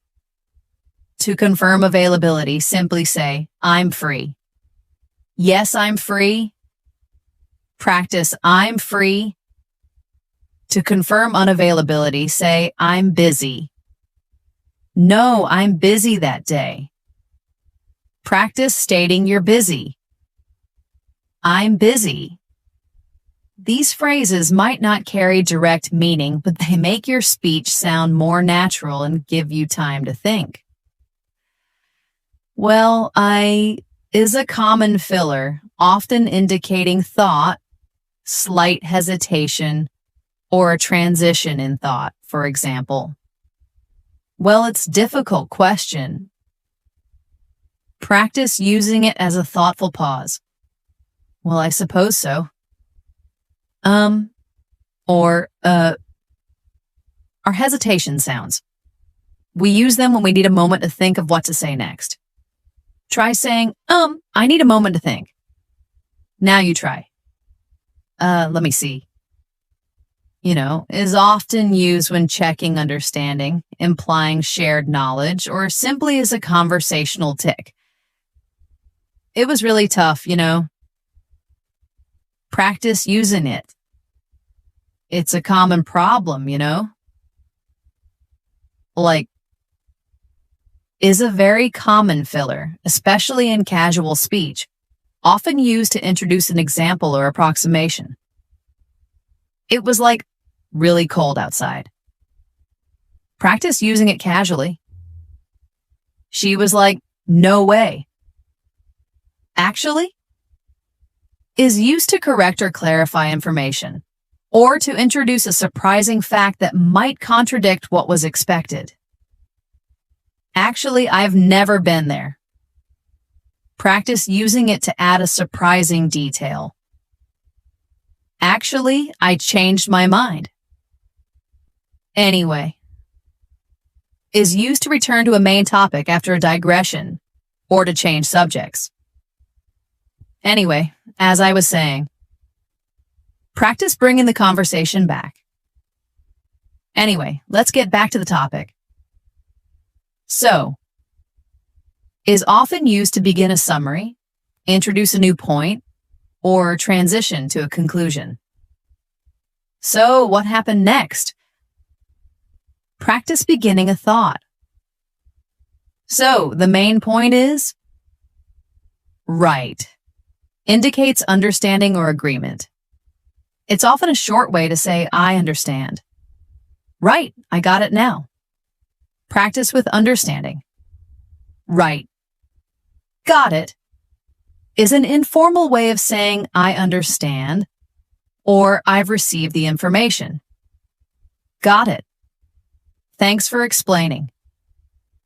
To confirm availability, simply say, I'm free. Yes, I'm free. Practice, I'm free. To confirm unavailability, say, I'm busy. No, I'm busy that day. Practice stating you're busy. I'm busy. These phrases might not carry direct meaning, but they make your speech sound more natural and give you time to think. Well, I is a common filler, often indicating thought, slight hesitation, or a transition in thought, for example. Well, it's a difficult question. Practice using it as a thoughtful pause. Well, I suppose so. Are hesitation sounds. We use them when we need a moment to think of what to say next. Try saying, I need a moment to think. Now you try. Let me see. Is often used when checking understanding, implying shared knowledge, or simply as a conversational tick. It was really tough, Practice using it. It's a common problem, Like, is a very common filler, especially in casual speech, often used to introduce an example or approximation. It was like really cold outside. Practice using it casually. She was like, no way. Actually, is used to correct or clarify information, or to introduce a surprising fact that might contradict what was expected. Actually, I've never been there. Practice using it to add a surprising detail. Actually, I changed my mind. Anyway, is used to return to a main topic after a digression, or to change subjects. Anyway, as I was saying, practice bringing the conversation back. Anyway, let's get back to the topic. So, is often used to begin a summary, introduce a new point, or transition to a conclusion. So, what happened next? Practice beginning a thought. So, the main point is? Right. Indicates understanding or agreement. It's often a short way to say, I understand. Right, I got it now. Practice with understanding. Right. Got it is an informal way of saying, I understand, or I've received the information. Got it. Thanks for explaining.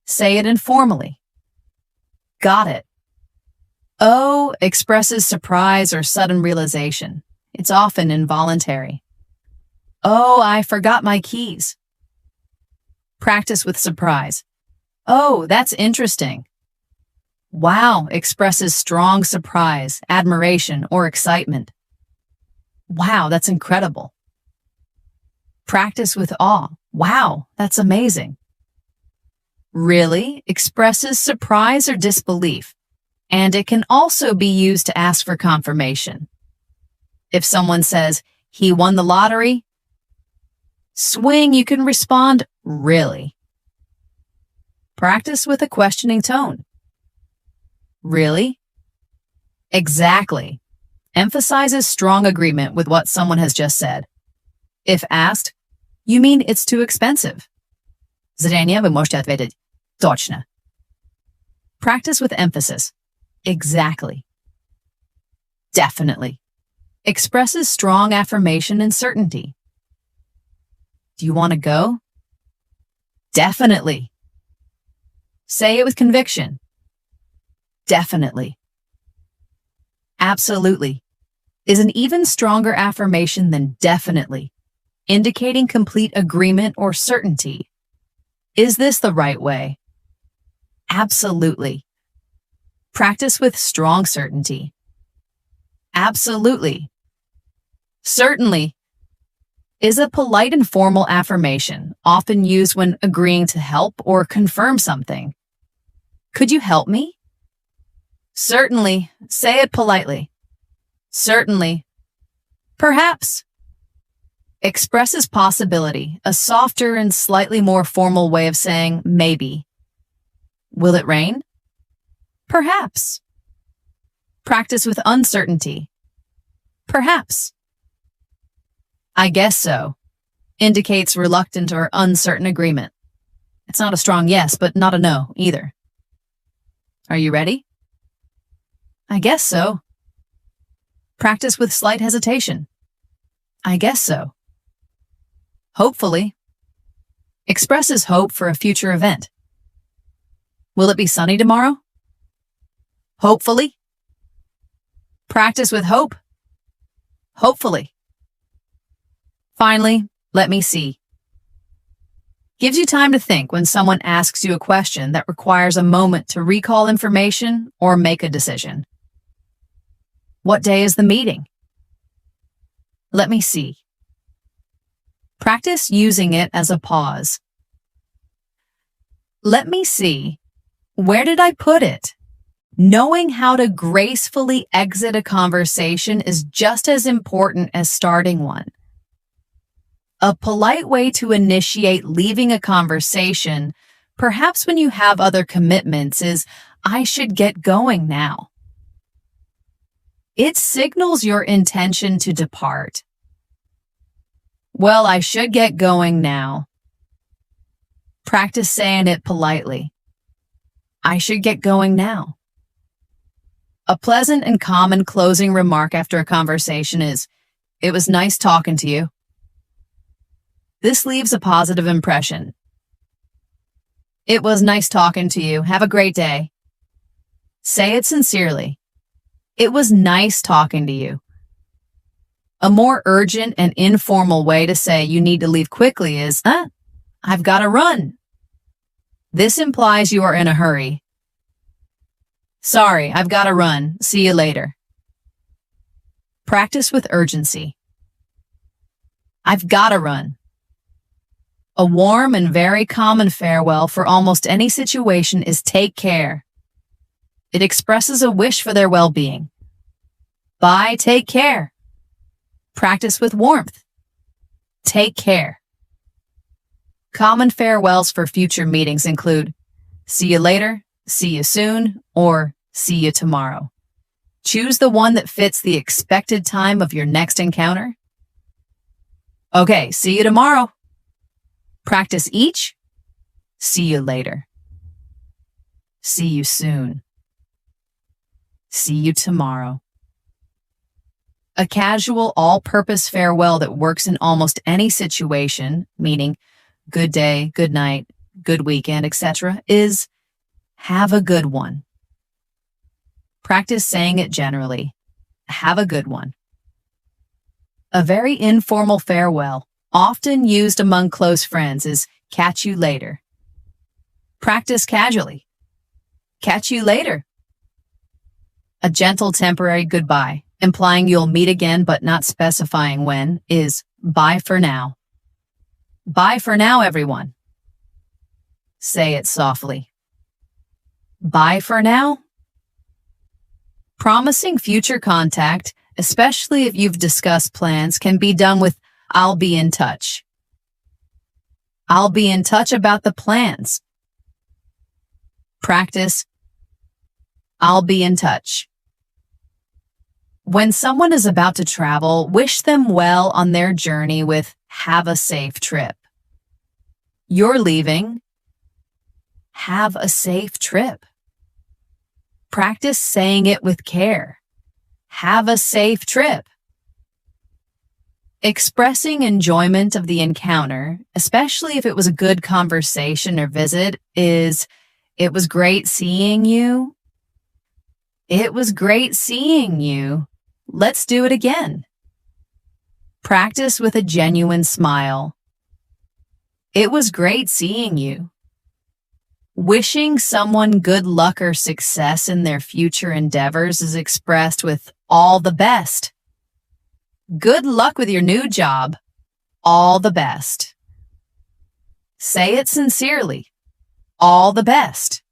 Say it informally. Got it. O expresses surprise or sudden realization. It's often involuntary. Oh, I forgot my keys. Practice with surprise. Oh, that's interesting. Wow expresses strong surprise, admiration, or excitement. Wow, that's incredible. Practice with awe. Wow, that's amazing. Really expresses surprise or disbelief, and it can also be used to ask for confirmation. If someone says, he won the lottery, swing, you can respond, really. Practice with a questioning tone. Really? Exactly. Emphasizes strong agreement with what someone has just said. If asked, you mean it's too expensive? Зрение вы можете ответить точно. Practice with emphasis. Exactly. Definitely. Expresses strong affirmation and certainty. Do you want to go? Definitely. Say it with conviction. Definitely. Absolutely is an even stronger affirmation than definitely, indicating complete agreement or certainty. Is this the right way? Absolutely. Practice with strong certainty. Absolutely. Certainly is a polite and formal affirmation, often used when agreeing to help or confirm something. Could you help me? Certainly. Say it politely. Certainly. Perhaps. Expresses possibility, a softer and slightly more formal way of saying maybe. Will it rain? Perhaps. Practice with uncertainty. Perhaps. I guess so. Indicates reluctant or uncertain agreement. It's not a strong yes, but not a no either. Are you ready? I guess so. Practice with slight hesitation. I guess so. Hopefully. Expresses hope for a future event. Will it be sunny tomorrow? Hopefully. Practice with hope. Hopefully. Finally, let me see. Gives you time to think when someone asks you a question that requires a moment to recall information or make a decision. What day is the meeting? Let me see. Practice using it as a pause. Let me see. Where did I put it? Knowing how to gracefully exit a conversation is just as important as starting one. A polite way to initiate leaving a conversation, perhaps when you have other commitments, is, I should get going now. It signals your intention to depart. Well, I should get going now. Practice saying it politely. I should get going now. A pleasant and common closing remark after a conversation is, it was nice talking to you. This leaves a positive impression. It was nice talking to you. Have a great day. Say it sincerely. It was nice talking to you. A more urgent and informal way to say you need to leave quickly is, I've got to run. This implies you are in a hurry. Sorry, I've got to run. See you later. Practice with urgency. I've got to run. A warm and very common farewell for almost any situation is take care. It expresses a wish for their well-being. Bye, take care. Practice with warmth. Take care. Common farewells for future meetings include see you later, see you soon, or see you tomorrow. Choose the one that fits the expected time of your next encounter. Okay, see you tomorrow. Practice each. See you later. See you soon. See you tomorrow. A casual, all-purpose farewell that works in almost any situation, meaning good day, good night, good weekend, etc., is have a good one. Practice saying it generally. Have a good one. A very informal farewell, often used among close friends, is catch you later. Practice casually. Catch you later. A gentle temporary goodbye, implying you'll meet again but not specifying when, is bye for now. Bye for now, everyone. Say it softly. Bye for now. Promising future contact, especially if you've discussed plans, can be done with I'll be in touch. I'll be in touch about the plans. Practice I'll be in touch. When someone is about to travel, wish them well on their journey with have a safe trip. You're leaving. Have a safe trip. Practice saying it with care. Have a safe trip. Expressing enjoyment of the encounter, especially if it was a good conversation or visit, is, it was great seeing you. It was great seeing you. Let's do it again. Practice with a genuine smile. It was great seeing you. Wishing someone good luck or success in their future endeavors is expressed with all the best. Good luck with your new job. All the best. Say it sincerely. All the best.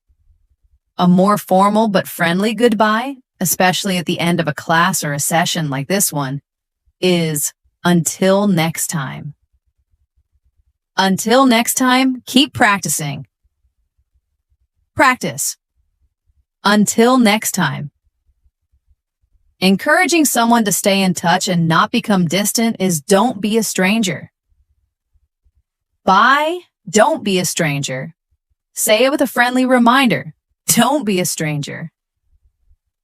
A more formal but friendly goodbye, especially at the end of a class or a session like this one, is until next time. Until next time, keep practicing. Practice. Until next time. Encouraging someone to stay in touch and not become distant is don't be a stranger. Bye, don't be a stranger. Say it with a friendly reminder. Don't be a stranger.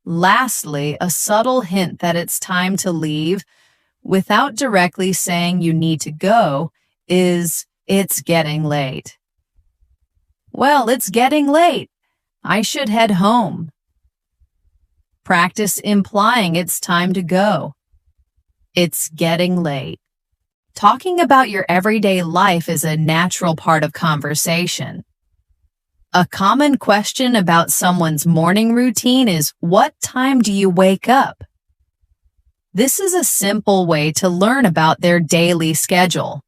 Lastly, a subtle hint that it's time to leave without directly saying you need to go is it's getting late. Well, it's getting late. I should head home. Practice implying it's time to go. It's getting late. Talking about your everyday life is a natural part of conversation. A common question about someone's morning routine is, what time do you wake up? This is a simple way to learn about their daily schedule.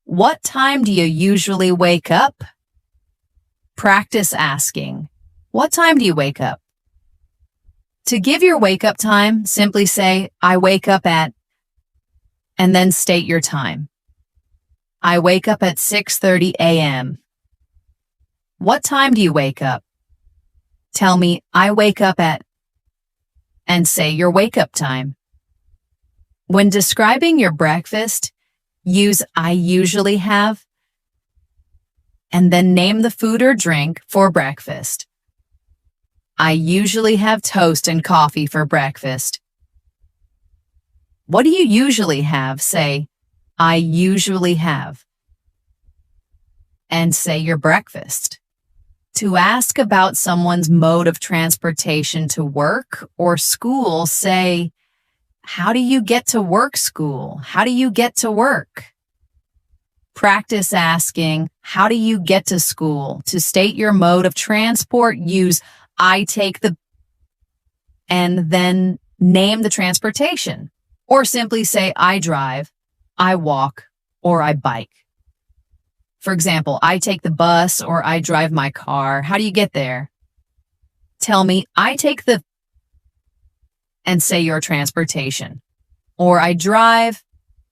What time do you usually wake up? Practice asking, what time do you wake up? To give your wake-up time, simply say, I wake up at, and then state your time. I wake up at 6:30 a.m. What time do you wake up? Tell me, I wake up at, and say your wake-up time. When describing your breakfast, use I usually have, and then name the food or drink for breakfast. I usually have toast and coffee for breakfast. What do you usually have? Say, I usually have, and say your breakfast. To ask about someone's mode of transportation to work or school, say, how do you get to work, school? How do you get to work? Practice asking, how do you get to school? To state your mode of transport, use I take the, and then name the transportation. Or simply say, I drive, I walk, or I bike. For example, I take the bus or I drive my car. How do you get there? Tell me, I take the, and say your transportation. Or I drive,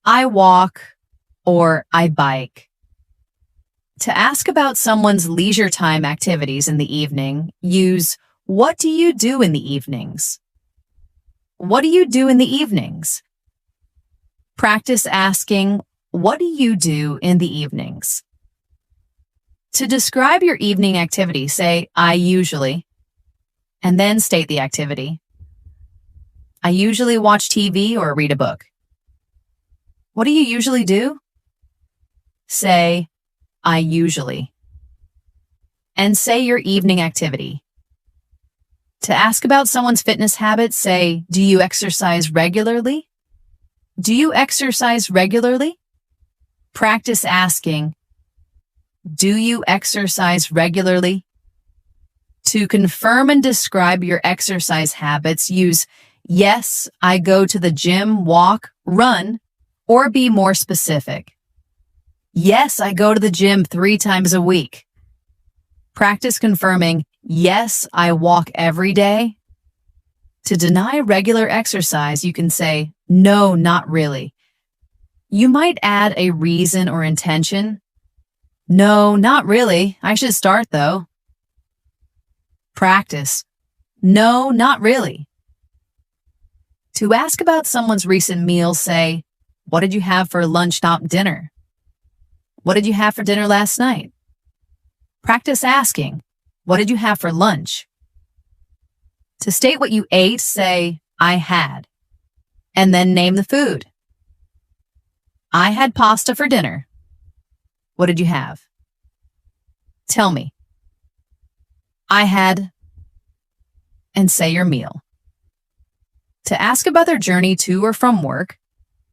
I walk, or I bike. To ask about someone's leisure time activities in the evening, use what do you do in the evenings? What do you do in the evenings? Practice asking, what do you do in the evenings? To describe your evening activity, say, I usually, and then state the activity. I usually watch TV or read a book. What do you usually do? Say, I usually, and say your evening activity. To ask about someone's fitness habits, say, do you exercise regularly? Do you exercise regularly? Practice asking, do you exercise regularly? To confirm and describe your exercise habits, use yes, I go to the gym, walk, run, or be more specific. Yes, I go to the gym 3 times a week. Practice confirming, yes, I walk every day. To deny regular exercise, you can say, no, not really. You might add a reason or intention. No, not really. I should start though. Practice. No, not really. To ask about someone's recent meal, say, what did you have for lunch, not dinner? What did you have for dinner last night? Practice asking, what did you have for lunch? To state what you ate, say, I had, and then name the food. I had pasta for dinner. What did you have? Tell me. I had, and say your meal. To ask about their journey to or from work,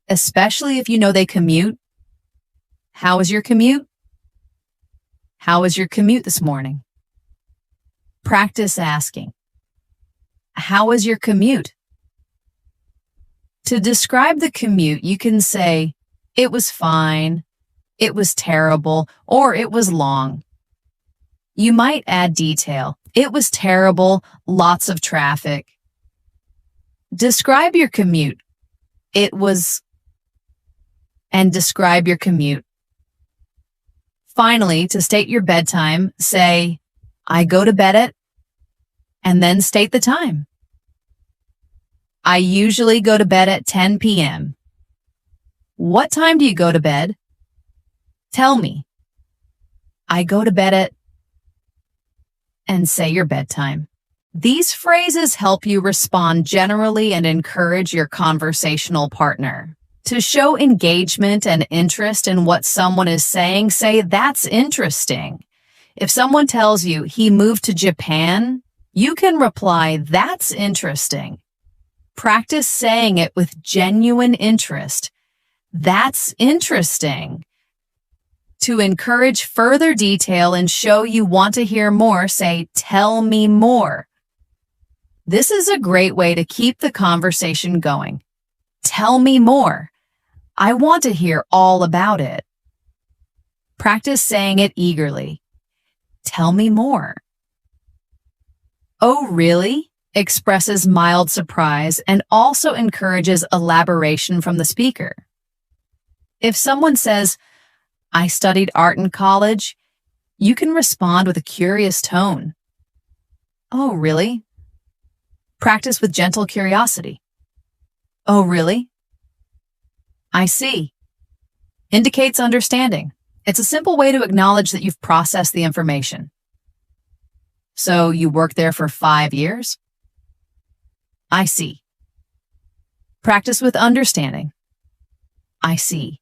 especially if you know they commute. How was your commute? How was your commute this morning? Practice asking. How was your commute? To describe the commute, you can say, it was fine, it was terrible, or it was long. You might add detail. It was terrible, lots of traffic. Describe your commute. It was, and describe your commute. Finally, to state your bedtime, say, I go to bed at, and then state the time. I usually go to bed at 10 p.m. What time do you go to bed? Tell me. I go to bed at, and say your bedtime. These phrases help you respond generally and encourage your conversational partner. To show engagement and interest in what someone is saying, say, that's interesting. If someone tells you he moved to Japan, you can reply, that's interesting. Practice saying it with genuine interest. That's interesting. To encourage further detail and show you want to hear more, say, tell me more. This is a great way to keep the conversation going. Tell me more. I want to hear all about it. Practice saying it eagerly. Tell me more. Oh, really? Expresses mild surprise and also encourages elaboration from the speaker. If someone says, I studied art in college, you can respond with a curious tone. Oh, really? Practice with gentle curiosity. Oh, really? I see. Indicates understanding. It's a simple way to acknowledge that you've processed the information. So you worked there for 5 years? I see. Practice with understanding. I see.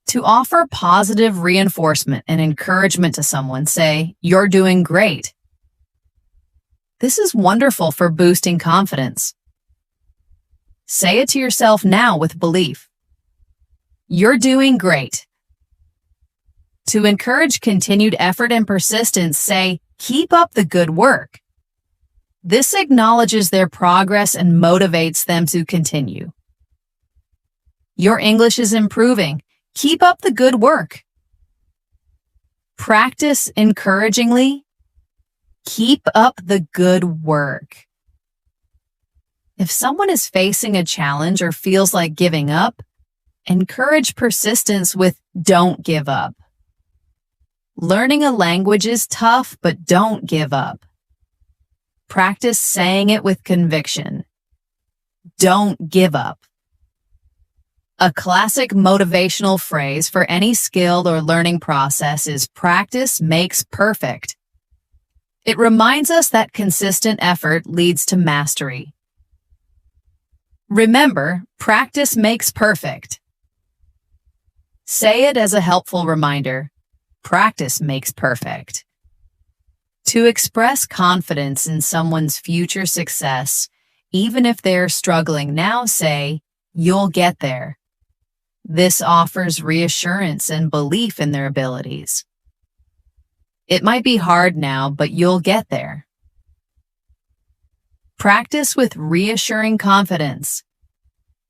To offer positive reinforcement and encouragement to someone, say, you're doing great. This is wonderful for boosting confidence. Say it to yourself now with belief. You're doing great. To encourage continued effort and persistence, say, keep up the good work. This acknowledges their progress and motivates them to continue. Your English is improving. Keep up the good work. Practice encouragingly. Keep up the good work. If someone is facing a challenge or feels like giving up, encourage persistence with don't give up. Learning a language is tough, but don't give up. Practice saying it with conviction. Don't give up. A classic motivational phrase for any skilled or learning process is practice makes perfect. It reminds us that consistent effort leads to mastery. Remember, practice makes perfect. Say it as a helpful reminder. Practice makes perfect. To express confidence in someone's future success, even if they're struggling now, say, you'll get there. This offers reassurance and belief in their abilities. It might be hard now, but you'll get there. Practice with reassuring confidence.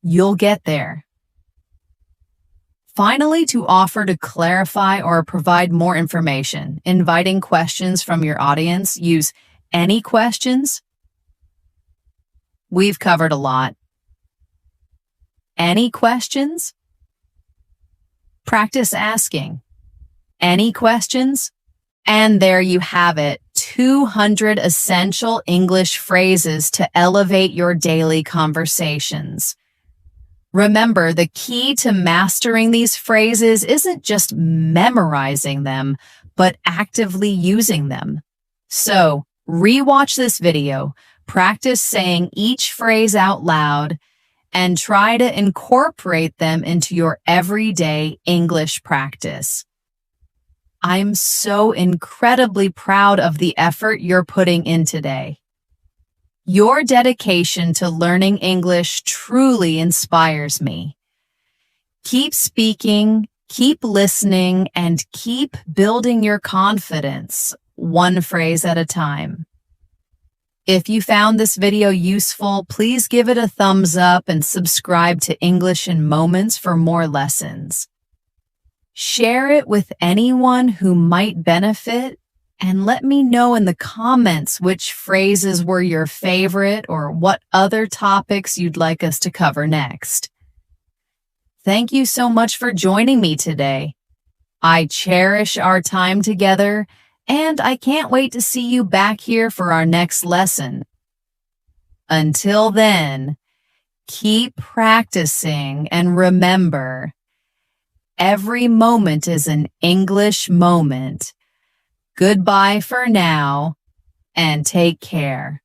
You'll get there. Finally, to offer to clarify or provide more information, inviting questions from your audience, use any questions. We've covered a lot. Any questions? Practice asking. Any questions? And there you have it, 200 essential English phrases to elevate your daily conversations. Remember, the key to mastering these phrases isn't just memorizing them, but actively using them. So, rewatch this video, practice saying each phrase out loud, and try to incorporate them into your everyday English practice. I'm so incredibly proud of the effort you're putting in today. Your dedication to learning English truly inspires me. Keep speaking, keep listening, and keep building your confidence, one phrase at a time. If you found this video useful, please give it a thumbs up and subscribe to English in Moments for more lessons. Share it with anyone who might benefit, and let me know in the comments which phrases were your favorite or what other topics you'd like us to cover next. Thank you so much for joining me today. I cherish our time together, and I can't wait to see you back here for our next lesson. Until then, keep practicing and remember, every moment is an English moment. Goodbye for now, and take care.